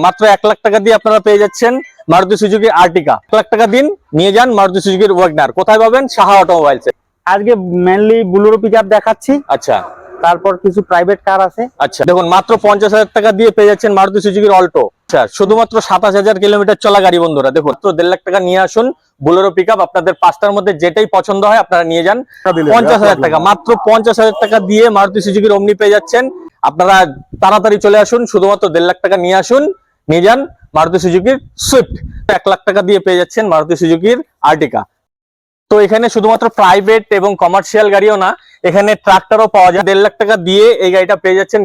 মাত্র 1 লাখ টাকা দিয়ে আপনারা পেয়ে যাচ্ছেন মারুতি সুজুকি আর্টিকা। 1 লাখ টাকা দিন, নিয়ে যান মারুতি সুজুকির ওয়াগনার। কোথায় পাবেন? সাহা অটোমোবাইলস। আজকে মেনলি বুলেরো পিকআপ দেখাচ্ছি, আচ্ছা তারপর কিছু প্রাইভেট কার আছে। আচ্ছা, দেখুন মাত্র 50,000 টাকা দিয়ে পেয়ে যাচ্ছেন মারুতি সুজুকির অল্টো। আচ্ছা, শুধুমাত্র 27,000 কিলোমিটার চলা গাড়ি বন্ধুরা। দেখুন তো 1.5 লাখ টাকা নিয়ে আসুন বুলেরো পিকআপ, আপনাদের 5টার মধ্যে যেটাই পছন্দ হয় আপনারা নিয়ে যান। 50,000 টাকা, মাত্র 50,000 টাকা দিয়ে মারুতি সুজুকির ওমনি পেয়ে যাচ্ছেন। আপনারা তাড়াতাড়ি চলে আসুন, শুধুমাত্র 1.5 লাখ টাকা নিয়ে আসুন, নিয়ে যান মারুতি সুজুকির সুইফট। 1 লাখ টাকা দিয়ে পেয়ে যাচ্ছেন মারুতি সুজুকির আর্টিকা। তো এখানে শুধুমাত্র প্রাইভেট এবং কমার্শিয়াল গাড়িও না, এখানে ট্রাক্টরও পাওয়া যায়। 1.5 লাখ টাকা দিয়ে এই গাড়িটা পেয়ে যাচ্ছেন।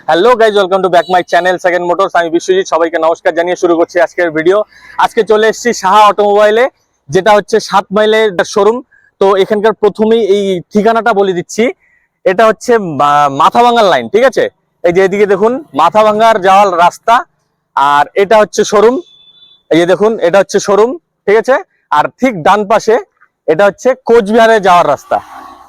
Hello guys, welcome to back my channel second motors. আমি বিশ্বজিৎ, সবাইকে নমস্কার জানিয়ে শুরু করছি আজকের ভিডিও। আজকে চলে এসেছি সাহা অটোমোবাইলে, যেটা হচ্ছে 7 মাইলের শোরুম। তো এখানকার প্রথমেই এই ঠিকানাটা বলে দিচ্ছি। এটা হচ্ছে মাথাভাঙ্গার লাইন, ঠিক আছে? এই যে এদিকে দেখুন মাথাভাঙ্গার যাওয়ার রাস্তা, আর এটা হচ্ছে শোরুম। এই যে দেখুন এটা হচ্ছে শোরুম, ঠিক আছে? আর ঠিক ডান পাশে এটা হচ্ছে কোচবিহারে যাওয়ার রাস্তা।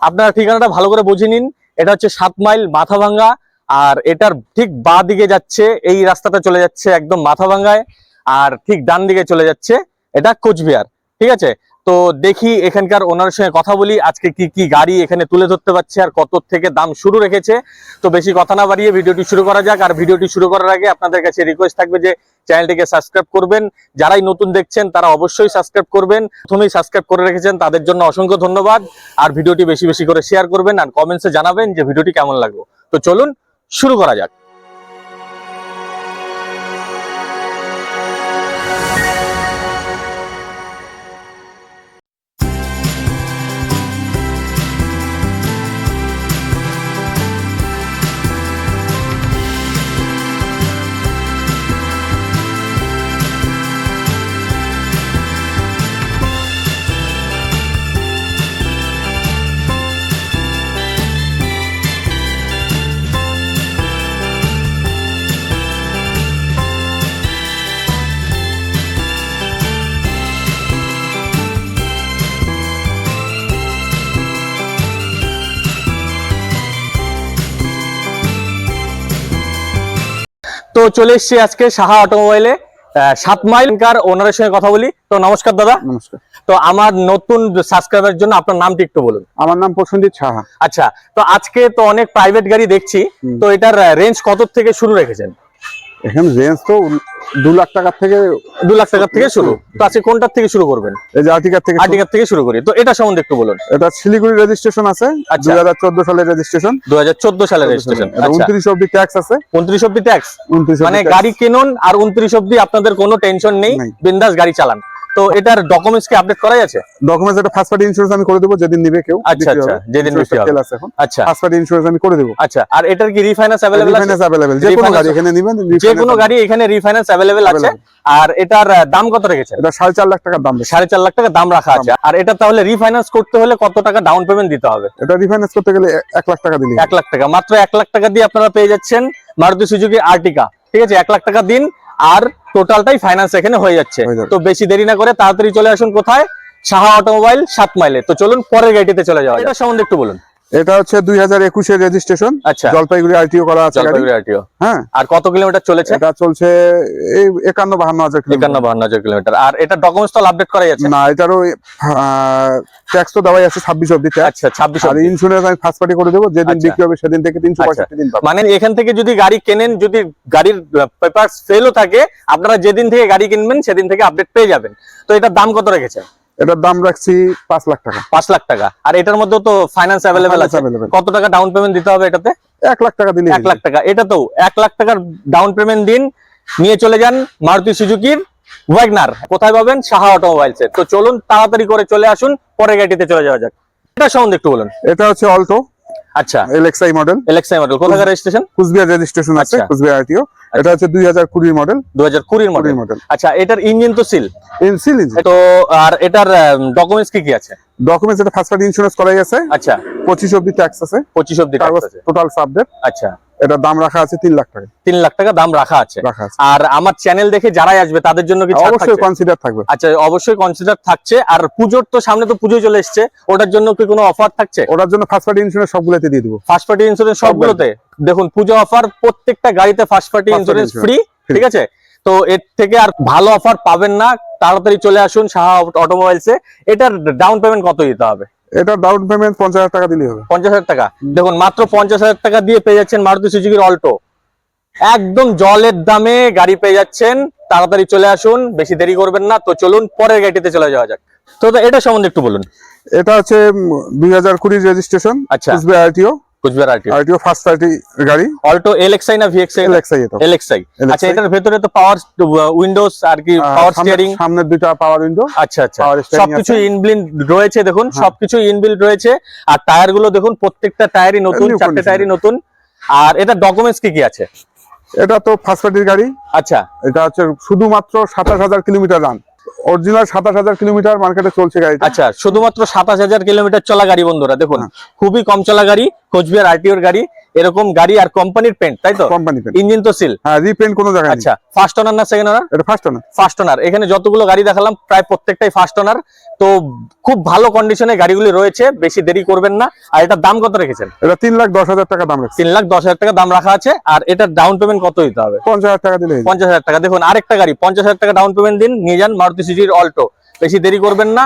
আপনারা ঠিকানাটা ভালো করে বুঝে নিন। এটা হচ্ছে 7 মাইল মাথাভাঙ্গা, আর এটার ঠিক বাঁ দিকে যাচ্ছে এই রাস্তাটা চলে যাচ্ছে একদম মাথাভাঙ্গায়, আর ঠিক ডান দিকে চলে যাচ্ছে এটা কোচবিহার, ঠিক আছে? তো দেখি এখানকার ওনার সঙ্গে কথা বলি, আজকে কি কি গাড়ি এখানে তুলে ধরতে পারছে আর কত থেকে দাম শুরু রেখেছে। তো বেশি কথা না বাড়িয়ে ভিডিওটি শুরু করা যাক। আর ভিডিওটি শুরু করার আগে আপনাদের কাছে রিকোয়েস্ট থাকবে যে চ্যানেলটিকে সাবস্ক্রাইব করবেন। যারাই নতুন দেখছেন তারা অবশ্যই সাবস্ক্রাইব করবেন। প্রথমেই সাবস্ক্রাইব করে রেখেছেন তাদের জন্য অসংখ্য ধন্যবাদ। আর ভিডিওটি বেশি বেশি করে শেয়ার করবেন, আর কমেন্টসে জানাবেন যে ভিডিওটি কেমন লাগলো। তো চলুন শুরু করা যাক। তো চলে এসেছি আজকে সাহা অটোমোবাইলে 7 মাইল কার ওনারের সঙ্গে কথা বলি। তো নমস্কার দাদা। নমস্কার। তো আমার নতুন সাবস্ক্রাইবার জন্য আপনার নামটি একটু বলুন। আমার নাম প্রসেনজিৎ সাহা। আচ্ছা, তো আজকে তো অনেক প্রাইভেট গাড়ি দেখছি, তো এটার রেঞ্জ কত থেকে শুরু রেখেছেন? এখানে রেঞ্জ তো 2 লাখ টাকা থেকে 2 লাখ টাকা থেকে শুরু। তো আজকে কোনটার থেকে শুরু করবেন? এই যে আর্টিকা থেকে আর্টিকার থেকে শুরু করি। তো এটা সম্বন্ধে একটু বলুন। এটা শিলিগুড়ি রেজিস্ট্রেশন আছে, আচ্ছা। 2014 সালের রেজিস্ট্রেশন। 2014 সালের রেজিস্ট্রেশন। এটা 29 অবধি ট্যাক্স আছে। 29 অব্দি ট্যাক্স, 29 মানে গাড়ি কিনুন আর 29 অব্দি আপনাদের কোনো টেনশন নেই, বিন্দাস গাড়ি চালান। তো এটার ডকুমেন্টস কি আপডেট করা আছে? ডকুমেন্টস এটা ফার্স্ট পার্টি ইন্স্যুরেন্স আমি করে দেব যেদিন নিবে কেউ। আচ্ছা আচ্ছা, যেদিন বেশি হবে। আছে এখন। আচ্ছা, ফার্স্ট পার্টি ইন্স্যুরেন্স আমি করে দেব। আচ্ছা, আর এটার কি রিফাইন্যান্স अवेलेबल আছে? রিফাইন্যান্স अवेलेबल, যে কোনো গাড়ি এখানে নেবেন, যে কোনো গাড়ি এখানে রিফাইন্যান্স अवेलेबल আছে। আর এটার দাম কত রেখেছেন? এটা 4.5 লাখ টাকা দাম। 4.5 লাখ টাকা দাম রাখা আছে। আর এটা তাহলে রিফাইন্যান্স করতে হলে কত টাকা ডাউন পেমেন্ট দিতে হবে? এটা রিফাইন্যান্স করতে গেলে 1 লাখ টাকা দিলে। 1 লাখ টাকা, মাত্র 1 লাখ টাকা দিয়ে আপনারা পেয়ে যাচ্ছেন মারুতি সুজুকি আর্টিকা, ঠিক আছে? 1 লাখ টাকা দিন আর টোটালটাই ফাইন্যান্স এখানে হয়ে যাচ্ছে। তো বেশি দেরি না করে তাড়াতাড়ি চলে আসুন। কোথায়? সাহা অটোমোবাইল, 7 মাইলে। তো চলুন পরের গাড়িতে চলে যাওয়া যাক। এটা সম্বন্ধে একটু বলুন। এটা হচ্ছে 2021 এর রেজিস্ট্রেশন। আচ্ছা, জলপাইগুড়ি আরটিও করা আছে। জলপাইগুড়ি আরটিও। হ্যাঁ। আর কত কিলোমিটার চলেছে? এটা চলছে এই 51-52 হাজার কিলোমিটার। 51-52 কিলোমিটার। আর এটা ডকুমেন্টস তো আপডেট করাই আছে? না, এটারও ট্যাক্স তো দেওয়াই আছে 26 অবধি ট্যাক্স। আচ্ছা, 26 আর ইন্স্যুরেন্স আমি ফার্স্ট পার্টি করে দেব, যেদিন আচ্ছা। বিক্রি হবে সেদিন থেকে 365 দিন পাবেন। মানে এখান থেকে যদি গাড়ি কেনেন, যদি গাড়ির পেপারস ফেলও থাকে, আপনারা যেদিন থেকে গাড়ি কিনবেন সেদিন থেকে আপডেট পেয়ে যাবেন। তো এটার দাম কত রেখেছেন? এটার দাম রাখছি 5 লাখ টাকা। 5 লাখ টাকা। আর এটার মধ্যে তো ফাইন্যান্স अवेलेबल আছে। কত টাকা ডাউন পেমেন্ট দিতে হবে এটাতে? 1 লাখ টাকা দিলে। 1 লাখ টাকা। এটা তো 1 লাখ টাকার ডাউন পেমেন্ট দিন, নিয়ে চলে যান মারুতি সুজুকির ওয়াগনার। কোথায় পাবেন? সাহা অটোমোবাইলসে। তো চলুন তাড়াতাড়ি করে চলে আসুন, পরের গাড়িতে চলে যাওয়া যাক। এটা সম্বন্ধে একটু বলুন। এটা হচ্ছে অল্টো। আচ্ছা, এলএক্সআই মডেল। LXi model. কোথাকার রেজিস্ট্রেশন? কুচবিহার রেজিস্ট্রেশন আছে, আচ্ছা। কুচবিহার আরটিও। এটা হচ্ছে 2020 মডেল। 2020 মডেল। আচ্ছা, এটার ইঞ্জিন তো সিল। Seal engine. তো আর এটার ডকুমেন্টস কি কি আছে? ডকুমেন্টস এটা ফার্স্ট পার্টি ইন্স্যুরেন্স করাই আছে। আচ্ছা, 25 অবধি ট্যাক্স আছে। 25 অব্দি ট্যাক্স আছে। Total subject. আচ্ছা, এটা দাম রাখা আছে 3 লাখ টাকা। 3 লাখ টাকা দাম রাখা আছে। আর আমার চ্যানেল দেখে যারাই আসবে তাদের জন্য কি ছাড় থাকছে? অবশ্যই কনসিডার থাকবে। আচ্ছা, অবশ্যই কনসিডার থাকছে। আর পুজোর তো সামনে তো পুজো চলে এসেছে, ওটার জন্য কি কোনো অফার থাকছে? ওটার জন্য ফার্স্ট পার্টি ইন্স্যুরেন্স সবগুলোতে দিয়ে দিব। ফার্স্ট পার্টি ইন্স্যুরেন্স সবগুলোতে? দেখুন পুজো অফার, প্রত্যেকটা গাড়িতে ফার্স্ট পার্টি ইন্স্যুরেন্স ফ্রি, ঠিক আছে? তো এর থেকে আর ভালো অফার পাবেন না, তাড়াতাড়ি চলে আসুন সাহা অটোমোবাইলসে। এটার ডাউন পেমেন্ট কত দিতে হবে? এটা ডাউন পেমেন্ট 50,000 টাকা দিলেই হবে। 50,000 টাকা। দেখুন মাত্র 50,000 টাকা দিয়ে পেয়ে যাচ্ছেন মারুতি সুজুকির অল্টো। একদম জলের দামে গাড়ি পেয়ে যাচ্ছেন, তাড়াতাড়ি চলে আসুন, বেশি দেরি করবেন না। তো চলুন পরের গাড়িতে চলে যাওয়া যাক। তো এটা সম্বন্ধে একটু বলুন। এটা হচ্ছে 2020 রেজিস্ট্রেশন। আচ্ছা। কুচবিহার আরটিও ফার্স্ট পার্টি গাড়ি। অল্টো এলএক্সআই না ভিএক্সআই? এলএক্সআই এটা। এলএক্সআই। আচ্ছা, এটার ভেতরে তো পাওয়ার উইন্ডোজ আর কি, পাওয়ার স্টিয়ারিং, সামনের দুটো পাওয়ার উইন্ডো। আচ্ছা আচ্ছা, সবকিছু ইনবিল্ট রয়েছে। দেখুন সবকিছু ইনবিল্ট রয়েছে। আর টায়ার গুলো দেখুন, প্রত্যেকটা টায়ারই নতুন, চারটে টায়ারই নতুন। আর এটা ডকুমেন্টস কি কি আছে? এটা তো ফার্স্ট পার্টির গাড়ি। আচ্ছা, এটা হচ্ছে শুধুমাত্র 27,000 কিলোমিটার রান। অরিজিনাল 27,000 কিলোমিটার মার্কেটে চলছে গাড়িটা। আচ্ছা, শুধুমাত্র 27,000 কিলোমিটার চলা গাড়ি বন্ধুরা। দেখুন খুবই কম চলা গাড়ি, কোচবিহার আরটিওর গাড়ি। এরকম গাড়ি আর কোম্পানির পেন্ট, তাই তো? Company paint. ইঞ্জিন তো সিল। হ্যাঁ, রিপেন্ট কোনো জায়গায় নেই। আচ্ছা, ফার্স্ট ওনার না সেকেন্ড ওনার? এটা ফার্স্ট ওনার। First owner. এখানে যতগুলো গাড়ি দেখালাম প্রায় প্রত্যেকটাই ফার্স্ট ওনার। তো খুব ভালো কন্ডিশনে গাড়িগুলি রয়েছে, বেশি দেরি করবেন না। আর এটার দাম কত রেখেছেন? এটা 3,10,000 টাকা দাম রাখছে। 3,10,000 টাকা দাম রাখা আছে। আর এটার ডাউন পেমেন্ট কত দিতে হবে? 50,000 টাকা দিলে 50,000 টাকা। দেখুন আরেকটা গাড়ি, 50,000 টাকা ডাউন পেমেন্ট দিন, নিয়ে যান মারুতি সুজুকির অল্টো। বেশি দেরি করবেন না,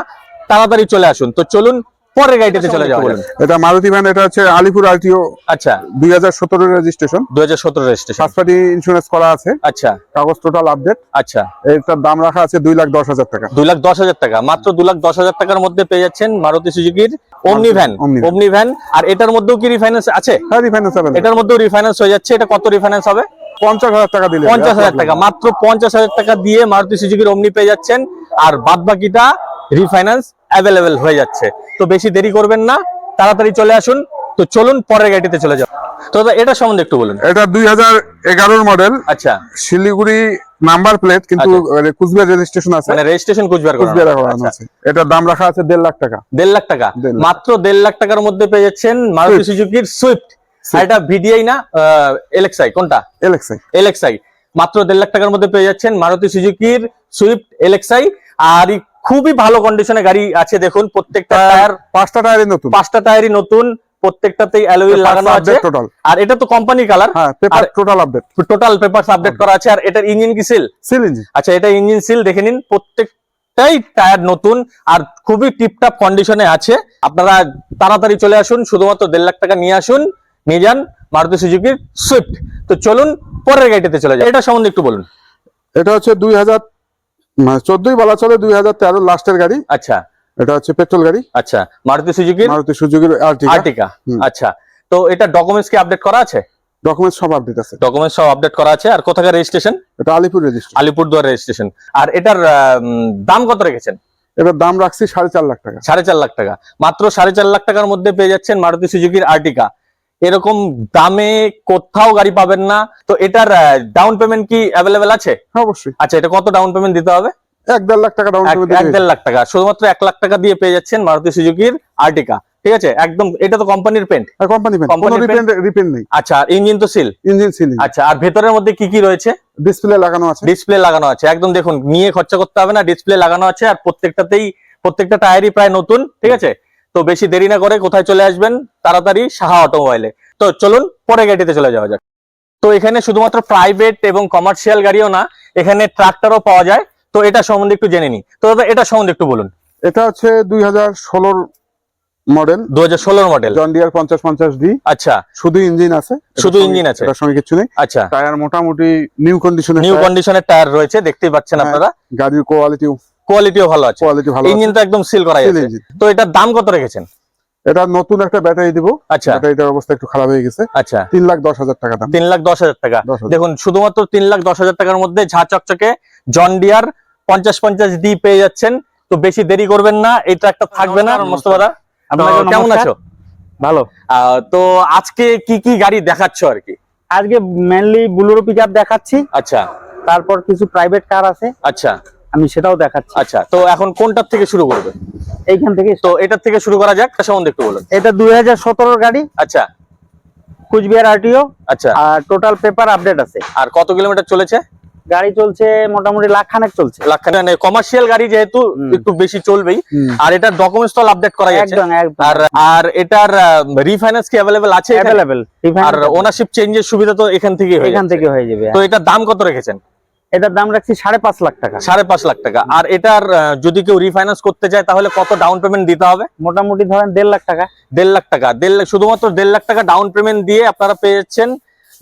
তাড়াতাড়ি চলে আসুন। তো চলুন পরের গাড়িতে চলে যাওয়া যাক। এটা মারুতি ভ্যান। এটা হচ্ছে আলিপুর আরটিও। আচ্ছা, 2017 registration. 2017 registration. First party insurance করা আছে। আচ্ছা, কাগজ টোটাল আপডেট। আচ্ছা। এটার দাম রাখা আছে 2,10,000 টাকা। 2,10,000 টাকা। মাত্র 2,10,000 টাকার মধ্যে পেয়ে যাচ্ছেন মারুতি সুজুকির ওমনি ভ্যান। ওমনি ভ্যান। আর এটার মধ্যেও কি রিফাইন্যান্স আছে? হ্যাঁ, রিফাইন্যান্স হবে। এটার মধ্যেও রিফাইন্যান্স হয়ে যাচ্ছে। এটা কত রিফাইন্যান্স হবে? 50,000 টাকা দিলে। 50,000 টাকা। মাত্র 50,000 টাকা দিয়ে মারুতি সুজুকির ওমনি পেয়ে যাচ্ছেন। আর বাদ বাকিটা রিফাইন্যান্স অ্যাভেলেবেল হয়ে যাচ্ছে। তো বেশি দেরি করবেন না, তাড়াতাড়ি চলে আসুন। তো চলুন পরের গাড়িতে চলে যাও। তো এটা সম্বন্ধে একটু বলুন। এটা 2011 মডেল। আচ্ছা, শিলিগুড়ি নাম্বার প্লেট, কিন্তু কুচবিহার রেজিস্ট্রেশন আছে। মানে রেজিস্ট্রেশন কুচবিহার করানো আছে। এটার দাম রাখা আছে 1.5 লাখ টাকা। 1.5 লাখ টাকা। মাত্র 1.5 লাখ টাকার মধ্যে পেয়ে যাচ্ছেন মারুতি সুজুকির সুইফট। এটা ভিডিআই না এলএক্সআই? কোনটা? এলএক্সআই। এলএক্সআই। মাত্র 1.5 লাখ টাকার মধ্যে পেয়ে যাচ্ছেন মারুতি সুজুকির সুইফট এলএক্সআই। আর খুবই ভালো কন্ডিশনে গাড়ি আছে। দেখুন প্রত্যেকটা টায়ার, 5টা টায়ারই নতুন। 5টা টায়ারই নতুন, প্রত্যেকটাতেই অ্যালয় লাগানো আছে। আর এটা তো কোম্পানি কালার। হ্যাঁ, paper total update. Total papers update করা আছে। আর এটার ইঞ্জিন কি সিল? Seal engine. আচ্ছা, এটা ইঞ্জিন সিল। দেখে নিন প্রত্যেকটাই টায়ার নতুন আর খুবই টিপটপ কন্ডিশনে আছে। আপনারা তাড়াতাড়ি চলে আসুন, শুধুমাত্র 1.5 লাখ টাকা নিয়ে আসুন, নিয়ে যান মারুতি সুজুকির সুইফট। তো চলুন পরের গাড়িতে চলে যাই। এটা সম্বন্ধে একটু বলুন। এটা হচ্ছে 2014 বলা চলে, 2013 লাস্টের গাড়ি। আচ্ছা, এটা হচ্ছে পেট্রোল গাড়ি। আচ্ছা, মারুতি সুজুকির আর্টিকা। আচ্ছা, তো এটা ডকুমেন্টস কি আপডেট করা আছে? ডকুমেন্টস সব আপডেট আছে। ডকুমেন্টস সব আপডেট করা আছে। আর কোথাকার রেজিস্ট্রেশন? এটা আলিপুর রেজিস্ট্রেশন। আলিপুরদুয়ার রেজিস্ট্রেশন। আর এটার দাম কত রেখেছেন? এটার দাম রাখছি 4.5 লাখ টাকা। 4.5 লাখ টাকা। মাত্র 4.5 লাখ টাকার মধ্যে পেয়ে যাচ্ছেন মারুতি সুজুকির আর্টিকা। এরকম দামে কোথাও গাড়ি পাবেন না। তো এটার ডাউন পেমেন্ট কি অ্যাভেলেবেল আছে? হ্যাঁ, অবশ্যই। আচ্ছা, এটা কত ডাউন পেমেন্ট দিতে হবে? 1.5 লাখ টাকা ডাউন পেমেন্ট। 1.5 লাখ টাকা। শুধুমাত্র 1 লাখ টাকা দিয়ে পেয়ে যাচ্ছেন মারুতি সুজুকির আর্টিকা। ঠিক আছে, একদম। এটা তো কোম্পানির পেন্ট। কোম্পানি পেন্ট, কোনো রিপেন্ট নেই। আচ্ছা, ইঞ্জিন তো সিল। Engine seal. আচ্ছা, আর ভেতরের মধ্যে কি কি রয়েছে? ডিসপ্লে লাগানো আছে। ডিসপ্লে লাগানো আছে। একদম দেখুন, নিয়ে খরচা করতে হবে না, ডিসপ্লে লাগানো আছে। আর প্রত্যেকটা টায়ারই প্রায় নতুন। ঠিক আছে, তো বেশি দেরি না করে কোথায় চলে আসবেন? তাড়াতাড়ি সাহা অটোমোবাইলে। তো চলুন পরের গাড়িতে চলে যাওয়া যাক। তো এখানে শুধুমাত্র প্রাইভেট এবং কমার্শিয়াল গাড়িও না, এখানে ট্রাক্টরও পাওয়া যায়। তো এটা সম্বন্ধে একটু জেনে নিই। তো দাদা এটা সম্বন্ধে একটু বলুন। এটা হচ্ছে 2016 model. 2016 model John Deere 5050D। আচ্ছা, শুধু ইঞ্জিন আছে। শুধু ইঞ্জিন আছে, এটার সঙ্গে কিছু নেই। আচ্ছা, টায়ার মোটামুটি নিউ কন্ডিশনের টায়ার রয়েছে, দেখতেই পাচ্ছেন আপনারা। গাড়ির কোয়ালিটিও ভালো আছে। ইঞ্জিন তো একদম সিল করা আছে। তো এটার দাম কত রেখেছেন? এটা নতুন একটা ব্যাটারি দিব। আচ্ছা, ব্যাটারিটার অবস্থা একটু খারাপ হয়ে গেছে। আচ্ছা, 3,10,000 টাকা দাম। 3,10,000 টাকা। দেখুন শুধুমাত্র 3,10,000 টাকার মধ্যে ঝা চকচকে জন ডিয়ার 5050D পেয়ে যাচ্ছেন। তো বেশি দেরি করবেন না, এটা একটা থাকবে না। মোস্তফা, কেমন আছো? ভালো। তো আজকে কি কি গাড়ি দেখাচ্ছ আর কি? আজকে মেইনলি বুলেরো পিকআপ দেখাচ্ছি। আচ্ছা, তারপর কিছু প্রাইভেট কার আছে। আচ্ছা, আমি সেটাও দেখাচ্ছি। আচ্ছা, তো এখন কোনটার থেকে শুরু করবে? এইখান থেকে। তো এটার থেকে শুরু করা যাক। তার সম্বন্ধে একটু বলুন। এটা 2017 গাড়ি। আচ্ছা, কুচবিহার আরটিও। আচ্ছা, আর টোটাল পেপার আপডেট আছে। আর কত কিলোমিটার চলেছে? গাড়ি চলছে মোটামুটি লাখখানেক চলছে। লাখখানেক। কমার্শিয়াল গাড়ি যেহেতু একটু বেশি চলবেই। আর এটার ডকুমেন্টস তো আপডেট করা যাচ্ছে। একদম। আর এটার রিফাইন্যান্স কি अवेलेबल আছে? अवेलेबल। আর ওনারশিপ চেঞ্জের সুবিধা তো এখান থেকে হয়ে যাবে। তো এটার দাম কত রেখেছেন? এটার দাম রাখছি 5.5 লাখ টাকা। 5.5 লাখ টাকা। আর এটার যদি কেউ রিফাইন্যান্স করতে চায় তাহলে কত ডাউন পেমেন্ট দিতে হবে? মোটামুটি ধরেন 1.5 লাখ টাকা। 1.5 লাখ টাকা, 1.5 লাখ, শুধুমাত্র 1.5 লাখ টাকা ডাউন পেমেন্ট দিয়ে আপনারা পেয়ে যাচ্ছেন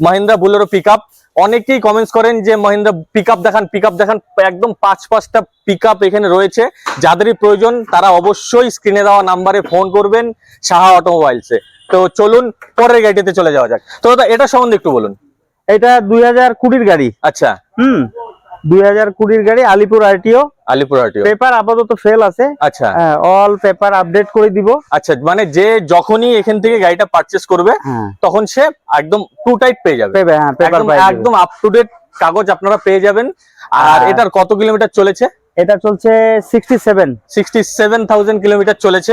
মাহিন্দ্রা বুলেরো পিকআপ। অনেকেই কমেন্টস করেন যে মাহিন্দ্রা পিকআপ দেখান, পিকআপ দেখান। একদম 5-5টা পিকআপ এখানে রয়েছে। যাদেরই প্রয়োজন তারা অবশ্যই স্ক্রিনে দেওয়া নাম্বারে ফোন করবেন সাহা অটোমোবাইলসে। তো চলুন পরের গাড়িতে চলে যাওয়া যাক। তো দাদা এটা সম্বন্ধে একটু বলুন। এটা 2020 গাড়ি। আচ্ছা, 2020 গাড়ি, Alipur RTO. Alipur RTO. Paper আপাতত ফেল আছে। আচ্ছা, অল পেপার আপডেট করে দিব। আচ্ছা, মানে যে যখনই এখান থেকে গাড়িটা পারচেজ করবে তখন সে একদম টু টাইট পেয়ে যাবে। একদম আপ টু ডেট কাগজ আপনারা পেয়ে যাবেন। আর এটার কত কিলোমিটার চলেছে? এটা চলছে 67,000 কিলোমিটার চলেছে।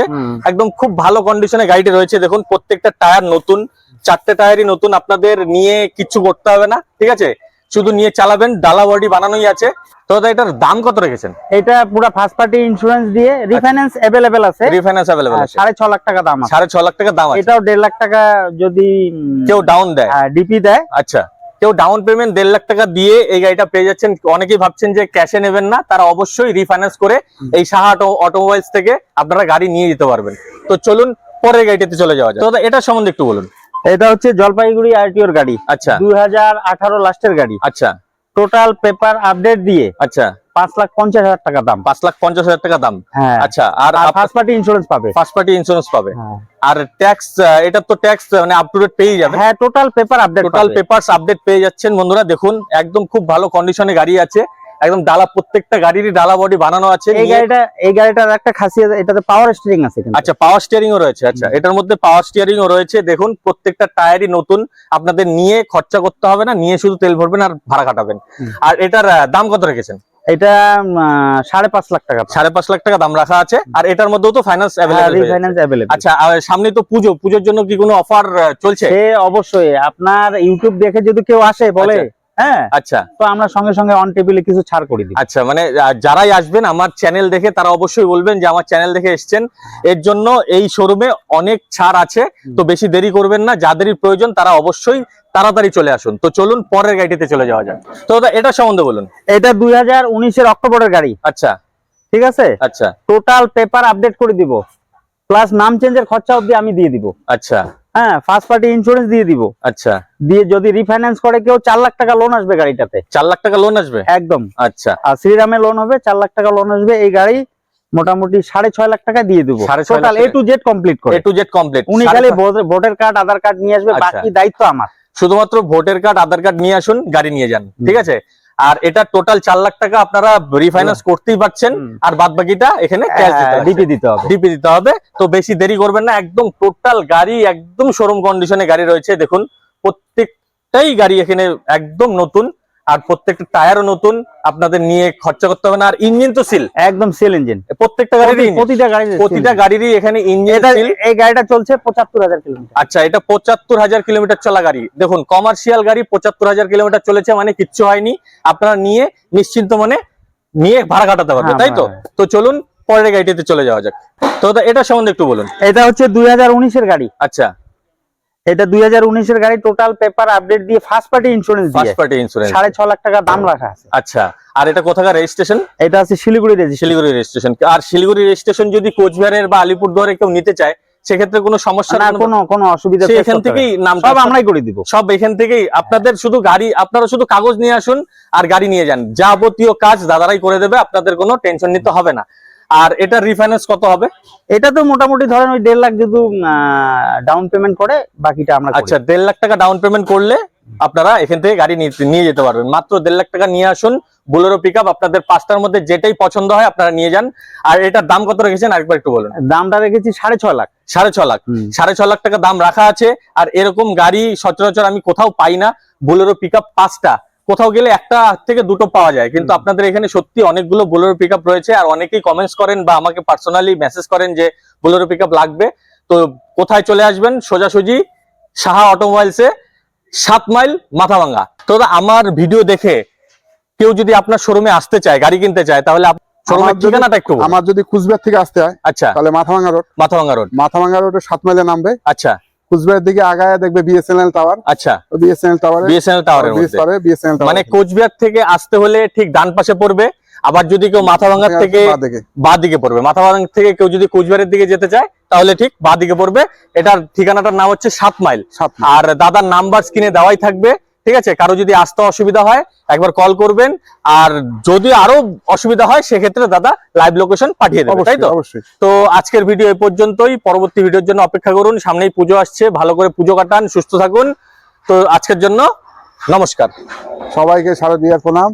একদম খুব ভালো কন্ডিশনে গাড়িটি রয়েছে। দেখুন প্রত্যেকটা টায়ার নতুন, 4টে টায়ারই নতুন। আপনাদের নিয়ে কিচ্ছু করতে হবে না, ঠিক আছে? শুধু নিয়ে চালাবেন, ডালা বডি বানানোই আছে। তো দাদা এটার দাম কত রেখেছেন? এটা পুরো ফার্স্ট পার্টি ইন্স্যুরেন্স দিয়ে, রিফাইন্যান্স अवेलेबल আছে। রিফাইন্যান্স अवेलेबल আছে। 6.5 লাখ টাকা দাম আছে। 6.5 লাখ টাকা দাম আছে। এটাও 1.5 লাখ টাকা যদি কেউ ডাউন দেয়, ডিপি দেয়। আচ্ছা, কেউ ডাউন পেমেন্ট 1.5 লাখ টাকা দিয়ে এই গাড়িটা পেয়ে যাচ্ছেন। অনেকেই ভাবছেন যে ক্যাশে নেবেন না, তারা অবশ্যই রিফাইন্যান্স করে এই সাহা অটোমোবাইলস থেকে আপনারা গাড়ি নিয়ে যেতে পারবেন। তো চলুন পরের গাড়িতে চলে যাওয়া যাক। তো দাদা এটা সম্বন্ধে একটু বলুন। এটা হচ্ছে জলপাইগুড়ি আরটিওর গাড়ি। আচ্ছা, 2018 লাস্টের গাড়ি। আচ্ছা, টোটাল পেপার আপডেট দিয়ে আচ্ছা, 5,50,000 টাকা দাম। 5,50,000 টাকা দাম। হ্যাঁ, আচ্ছা, আর ফার্স্ট পার্টি ইন্স্যুরেন্স পাবে। ফার্স্ট পার্টি ইন্স্যুরেন্স পাবে। হ্যাঁ। আর ট্যাক্স, এটা তো ট্যাক্স মানে আপ টু ডেট পেয়ে যাবে। হ্যাঁ, total paper update, total papers update পেয়ে যাচ্ছেন বন্ধুরা। দেখুন একদম খুব ভালো কন্ডিশনে গাড়ি আছে। একদম ডালা, প্রত্যেকটা গাড়িরই ডালা বডি বানানো আছে। এই গাড়িটার একটা খাসিয়ত, এটাতে পাওয়ার স্টিয়ারিং আছে। আচ্ছা, পাওয়ার স্টিয়ারিং ও রয়েছে। আচ্ছা, এটার মধ্যে পাওয়ার স্টিয়ারিং ও রয়েছে। দেখুন প্রত্যেকটা টায়ারই নতুন। আপনাদের নিয়ে খরচা করতে হবে না, নিয়ে শুধু তেল ভরবেন আর ভাড়া কাটাবেন। আর এটার দাম কত রেখেছেন? এটা 5.5 লাখ টাকা। 5.5 লাখ টাকা দাম রাখা আছে। আর এটার মধ্যেও তো ফাইন্যান্স अवेलेबल। আচ্ছা, আর সামনে তো পুজোর জন্য কি কোনো অফার চলছে? অবশ্যই, আপনার ইউটিউব দেখে যদি কেউ আসে বলে হ্যাঁ, আচ্ছা, তো আমরা সঙ্গে সঙ্গে অন টেবিলে কিছু ছাড় করে দিই। আচ্ছা, মানে যারাই আসবেন আমার চ্যানেল দেখে তারা অবশ্যই বলবেন যে আমার চ্যানেল দেখে এসেছেন। এর জন্য এই শোরুমে অনেক ছাড় আছে। তো বেশি দেরি করবেন না, যাদেরই প্রয়োজন তারা অবশ্যই তাড়াতাড়ি চলে আসুন। তো চলুন পরের গাড়িতে চলে যাওয়া যাক। তো দাদা এটা সম্বন্ধে বলুন। এটা 2019 অক্টোবরের গাড়ি। আচ্ছা, ঠিক আছে। আচ্ছা, টোটাল পেপার আপডেট করে দিব, প্লাস নাম চেঞ্জের খরচা অবধি আমি দিয়ে দিব। আচ্ছা, হ্যাঁ, ফার্স্ট পার্টি ইন্স্যুরেন্স দিয়ে দিব। আচ্ছা, দিয়ে যদি রিফাইন্যান্স করে কেউ 4 লাখ টাকা লোন আসবে গাড়িটাতে। 4 লাখ টাকা লোন আসবে একদম। আচ্ছা, আর শ্রীরামে লোন হবে, 4 লাখ টাকা লোন আসবে। এই গাড়ি মোটামুটি 6.5 লাখ টাকা দিয়ে দেবো। 6.5 total lakh A to Z complete করে। A to Z complete. উনি খালি ভোটার কার্ড, আধার কার্ড নিয়ে আসবে, বাকি দায়িত্ব আমার। শুধুমাত্র ভোটার কার্ড, আধার কার্ড নিয়ে আসুন, গাড়ি নিয়ে যান, ঠিক আছে? আর এটা টোটাল 4 লাখ টাকা আপনারা রিফাইন্যান্স করতেই পারছেন। আর বাদ বাকিটা এখানে ক্যাশ ডিপি দিতে হবে। ডিপি দিতে হবে। তো বেশি দেরি করবেন না, একদম টোটাল গাড়ি একদম শোরুম কন্ডিশনে গাড়ি রয়েছে। দেখুন প্রত্যেকটাই গাড়ি এখানে একদম নতুন। আর প্রত্যেকটা টায়ারও নতুন, আপনাদের নিয়ে খরচা করতে হবে না। আর ইঞ্জিন তো সিল, একদম সিল ইঞ্জিন। প্রত্যেকটা গাড়িরই, প্রতিটা গাড়িরই এখানে ইঞ্জিন সিল। এই গাড়িটা চলছে 75,000 কিলোমিটার। আচ্ছা, এটা 75,000 কিলোমিটার চলা গাড়ি। দেখুন কমার্শিয়াল গাড়ি 75,000 কিলোমিটার চলেছে, মানে কিচ্ছু হয়নি। আপনারা নিয়ে নিশ্চিন্ত মানে নিয়ে ভাড়া কাটাতে পারবে, তাই তো? তো চলুন পরের গাড়িতে চলে যাওয়া যাক। তো এটা সম্বন্ধে একটু বলুন। এটা হচ্ছে 2019 গাড়ি। আচ্ছা, এটা 2019 গাড়ি, টোটাল পেপার আপডেট দিয়ে ফার্স্ট পার্টি ইন্স্যুরেন্স দিয়ে 6.5 লাখ টাকা দাম রাখা আছে। আচ্ছা, আর এটা কোথাকার রেজিস্ট্রেশন? এটা আছে শিলিগুড়ি রেজিস্ট্রেশন। আর শিলিগুড়ি রেজিস্ট্রেশন যদি কোচবিহারের বা আলিপুরদুয়ারে কেউ নিতে চায় সেক্ষেত্রে কোনো সমস্যা না, কোনো অসুবিধা নেই। এখান থেকেই নাম সব আমরাই করে দিব। সব এখান থেকেই। আপনাদের শুধু গাড়ি, আপনারা শুধু কাগজ নিয়ে আসুন আর গাড়ি নিয়ে যান। যাবতীয় কাজ দাদারাই করে দেবে, আপনাদের কোনো টেনশন নিতে হবে না। আর এটা রিফাইন্যান্স কত হবে? এটা তো মোটামুটি ধরেন ওই 1.5 লাখ যদি ডাউন পেমেন্ট করে, বাকিটা আমরা। আচ্ছা, 1.5 লাখ টাকা ডাউন পেমেন্ট করলে আপনারা এখান থেকে গাড়ি নিয়ে যেতে পারবেন। মাত্র 1.5 লাখ টাকা নিয়ে আসুন, বুলেরো পিকআপ। আপনাদের 5টার মধ্যে যেটাই পছন্দ হয় আপনারা নিয়ে যান। আর এটার দাম কত রেখেছেন আরেকবার একটু বলুন। দামটা রেখেছি 6.5 লাখ। 6.5 লাখ। 6.5 লাখ টাকা দাম রাখা আছে। আর এরকম গাড়ি সচরাচর আমি কোথাও পাই না। বুলেরো পিকআপ 5টা, কোথাও গেলে একটা থেকে দুটো পাওয়া যায়, কিন্তু আপনাদের এখানে সত্যি অনেকগুলো বুলেরো পিকআপ রয়েছে। আর অনেকেই কমেন্টস করেন বা আমাকে পার্সোনালি মেসেজ করেন যে বুলেরো পিকআপ লাগবে। তো কোথায় চলে আসবেন? সোজাসুজি সাহা অটোমোবাইলসে, 7 মাইল মাথাভাঙ্গা। তো আমার ভিডিও দেখে কেউ যদি আপনার শোরুমে আসতে চায়, গাড়ি কিনতে চায়, তাহলে শোরুমের ঠিকানাটা একটু আমার যদি কুচবিহার থেকে আসতে হয়, আচ্ছা, তাহলে মাথাভাঙ্গা রোড। মাথাভাঙ্গা রোড। মাথাভাঙ্গা রোডে 7 মাইলে নামবে। আচ্ছা, কুচবিহারের দিকে আগায় দেখবে বিএসএনএল টাওয়ার। আচ্ছা, বিএসএনএল টাওয়ারে বিএসএনএল টাওয়ারের মধ্যে। বিএসএনএল মানে কোচবিহার থেকে আসতে হলে ঠিক ডান পাশে পড়বে, আবার যদি কেউ মাথাভাঙ্গা থেকে বাঁ দিকে পড়বে, মাথাভাঙ্গা থেকে কেউ যদি কোচবিহারের দিকে যেতে চায় তাহলে ঠিক বাঁ দিকে পড়বে। এটার ঠিকানাটার নাম হচ্ছে 7 মাইল। আর দাদার নাম্বার স্ক্রিনে দেওয়াই থাকবে, ঠিক আছে? কারো যদি আসতে অসুবিধা হয় একবার কল করবেন, আর যদি আরো অসুবিধা হয় সেক্ষেত্রে দাদা লাইভ লোকেশন পাঠিয়ে দেবে, তাই তো? অবশ্যই। তো আজকের ভিডিও এই পর্যন্তই, পরবর্তী ভিডিওর জন্য অপেক্ষা করুন। সামনেই পুজো আসছে, ভালো করে পুজো কাটান, সুস্থ থাকুন। তো আজকের জন্য নমস্কার। সবাইকে শারদীয়ার প্রণাম।